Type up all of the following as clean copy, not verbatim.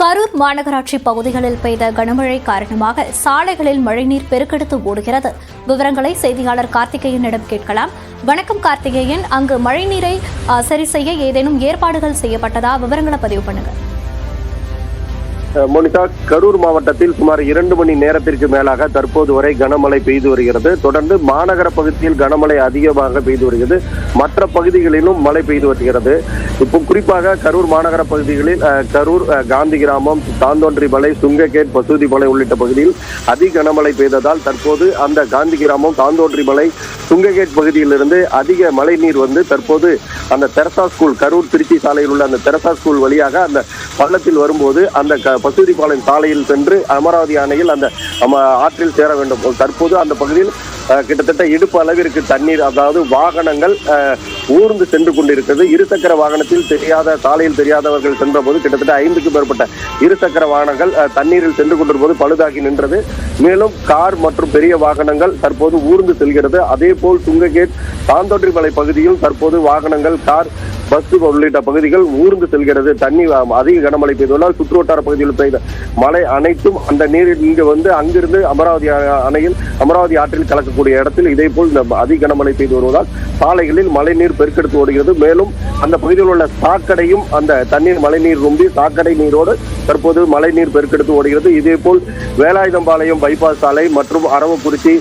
கரூர் மாநகராட்சி பகுதிகளில் பெய்த கனமழை காரணமாக சாலைகளில் மழைநீர் பெருக்கெடுத்து ஓடுகிறது. விவரங்களை செய்தியாளர் கார்த்திகேயனிடம் கேட்கலாம். வணக்கம் கார்த்திகேயன், அங்கு மழைநீரை சரி செய்ய ஏதேனும் ஏற்பாடுகள் செய்யப்பட்டதா? விவரங்களை பதிவு பண்ணுங்க. மோனிகா, கரூர் மாவட்டத்தில் சுமார் 2 மணி நேரத்திற்கு மேலாக தற்போது வரை கனமழை பெய்து வருகிறது. தொடர்ந்து மாநகர பகுதியில் கனமழை அதிகமாக பெய்து வருகிறது. மற்ற பகுதிகளிலும் மழை பெய்து வருகிறது. இப்போ குறிப்பாக கரூர் மாநகர பகுதிகளில் கரூர், காந்தி கிராமம், தாந்தோன்றிமலை, சுங்ககேட், பசூதிமலை உள்ளிட்ட பகுதியில் அதிக கனமழை பெய்ததால் தற்போது அந்த காந்தி கிராமம், தாந்தோன்றிமலை, சுங்ககேட் பகுதியிலிருந்து அதிக மழை நீர் வந்து தற்போது அந்த தெரசா ஸ்கூல், கரூர் திருச்சி சாலையில் உள்ள அந்த தெரசா ஸ்கூல் வழியாக அந்த பள்ளத்தில் வரும்போது அந்த பசூதிபாளையம் சாலையில் சென்று அமராவதி அணையில் அந்த ஆற்றில் சேர வேண்டும். தற்போது அந்த பகுதியில் கிட்டத்தட்ட இடுப்பு அளவிற்கு தண்ணீர், அதாவது வாகனங்கள் ஊர்ந்து சென்று கொண்டிருக்கிறது. இருசக்கர வாகனத்தில் தெரியாத, சாலையில் தெரியாதவர்கள் சென்ற போது கிட்டத்தட்ட 5க்கும் மேற்பட்ட இருசக்கர வாகனங்கள் தண்ணீரில் சென்று கொண்டிருப்பது பழுதாகி நின்றது. மேலும் கார் மற்றும் பெரிய வாகனங்கள் தற்போது ஊர்ந்து செல்கிறது. அதே போல் சுங்ககேட், தாந்தோன்றிமலை பகுதியில் தற்போது வாகனங்கள், கார், பஸ் உள்ளிட்ட பகுதிகள் ஊர்ந்து செல்கிறது. தண்ணீர் அதிக கனமழை பெய்துள்ளதால் சுற்றுவட்டார பகுதியில் பெய்த மழை அனைத்தும் அந்த நீரில் இங்கு வந்து அங்கிருந்து அமராவதி அணையில், அமராவதி ஆற்றில் கலக்கக்கூடிய இடத்தில் இதே போல் அதிக கனமழை பெய்து வருவதால் சாலைகளில் மழைநீர் பெருக்கெடுத்து ஓடுகிறது. மேலும் அந்த பகுதியில் உள்ள சாக்கடையும் அந்த தண்ணீர் மழைநீர் ரொம்பி சாக்கடை நீரோடு தற்போது மழைநீர் பெருக்கெடுத்து ஓடுகிறது. இதே போல் வேலாயுதம்பாளையம் பைபாஸ் சாலை மற்றும் அரவக்குறிச்சி,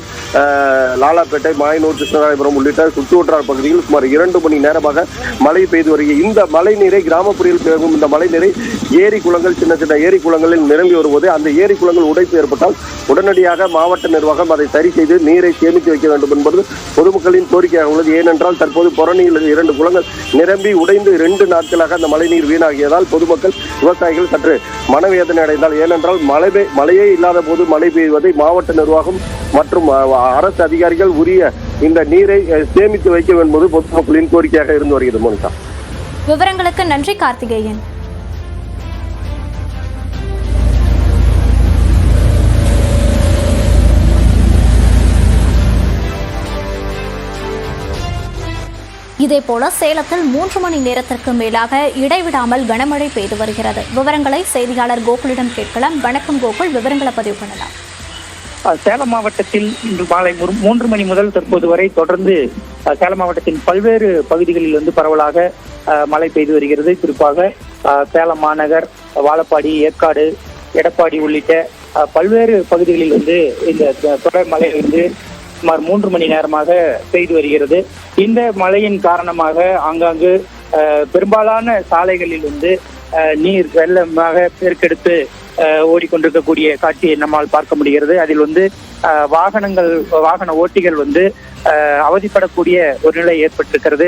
லாலாப்பேட்டை, மாயனூர், கிருஷ்ணராயபுரம் உள்ளிட்ட சுற்றுவட்டார பகுதியில் சுமார் 2 மணி நேரமாக மழை பெய்து வருகிறது. இந்த மழை நீரை கிராமப்புறத்தில் பெருகும் இந்த மழை நீரை ஏரி குளங்கள், சின்ன சின்ன ஏரி குளங்களில் நிரம்பி வருவது, அந்த ஏரி குளங்கள் உடைப்பு ஏற்பட்டால் உடனடியாக மாவட்ட நிர்வாகம் அதை சரி செய்து நீரை சேமித்து வைக்க வேண்டும் என்பது பொதுமக்களின் கோரிக்கையாக உள்ளது. ஏனென்றால் தற்போது புறணியில் 2 குளங்கள் நிரம்பி உடைந்து 2 நாட்களாக அந்த மழைநீர் வீணாகியதால் பொதுமக்கள், விவசாயிகள் சற்று மனவேதனை அடைந்தால். ஏனென்றால் மழையே இல்லாத போது மழை பெய்வதை மாவட்ட நிர்வாகம் மற்றும் அரசு அதிகாரிகள் உரிய இந்த நீரை சேமித்து வைக்க வேண்டும் என்பது பொதுமக்களின் கோரிக்கையாக இருந்து வருகிறது. மோனிகா, விவரங்களுக்கு நன்றி கார்த்திகேயன். இதேபோல சேலத்தில் 3 மணி நேரத்திற்கு மேலாக இடைவிடாமல் கனமழை பெய்து வருகிறது. விவரங்களை செய்தியாளர் கோகுலிடம் கேட்கலாம். வணக்கம் கோகுல், விவரங்களை பதிவு பண்ணலாம். சேலம் மாவட்டத்தில் இன்று மாலை 3 மணி முதல் தற்போது வரை தொடர்ந்து சேலம் மாவட்டத்தின் பல்வேறு பகுதிகளில் பரவலாக மழை பெய்து வருகிறது. குறிப்பாக சேலம் மாநகர், வாழப்பாடி, ஏற்காடு, எடப்பாடி உள்ளிட்ட பல்வேறு பகுதிகளில் இந்த தொடர் மழை சுமார் 3 மணி நேரமாக பெய்து வருகிறது. இந்த மழையின் காரணமாக ஆங்காங்கு பெரும்பாலான சாலைகளில் நீர் வெள்ளமாக பெருக்கெடுத்து ஓடிக்கொண்டிருக்கக்கூடிய காட்சியை நம்மால் பார்க்க முடிகிறது. அதில் வாகன ஓட்டிகள் அவதிப்படக்கூடிய ஒரு நிலை ஏற்பட்டிருக்கிறது.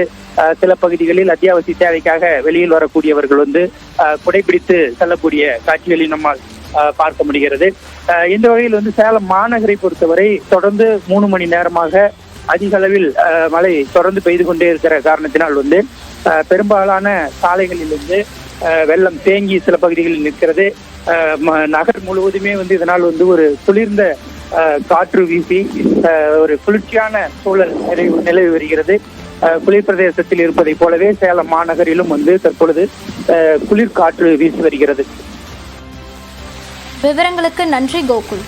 சில பகுதிகளில் அத்தியாவசிய தேவைக்காக வெளியில் வரக்கூடியவர்கள் குடைபிடித்து செல்லக்கூடிய காட்சிகளை நம்மால் பார்க்க முடிகிறது. இந்த வகையில் சேலம் மாநகரை பொறுத்தவரை தொடர்ந்து 3 மணி நேரமாக அதிக அளவில் மழை தொடர்ந்து பெய்து கொண்டே இருக்கிற காரணத்தினால் பெரும்பாலான சாலைகளில் வெள்ளம் தேங்கி சில பகுதிகளில் நிற்கிறது. நகர் முழுவதுமே இதனால் ஒரு குளிர்ந்த காற்று வீசி ஒரு குளிர்ச்சியான சூழல் நிலவி வருகிறது. குளிர் பிரதேசத்தில் இருப்பதை போலவே சேலம் மாநகரிலும் தற்பொழுது குளிர் காற்று வீசி வருகிறது. விவரங்களுக்கு நன்றி கோகுல்.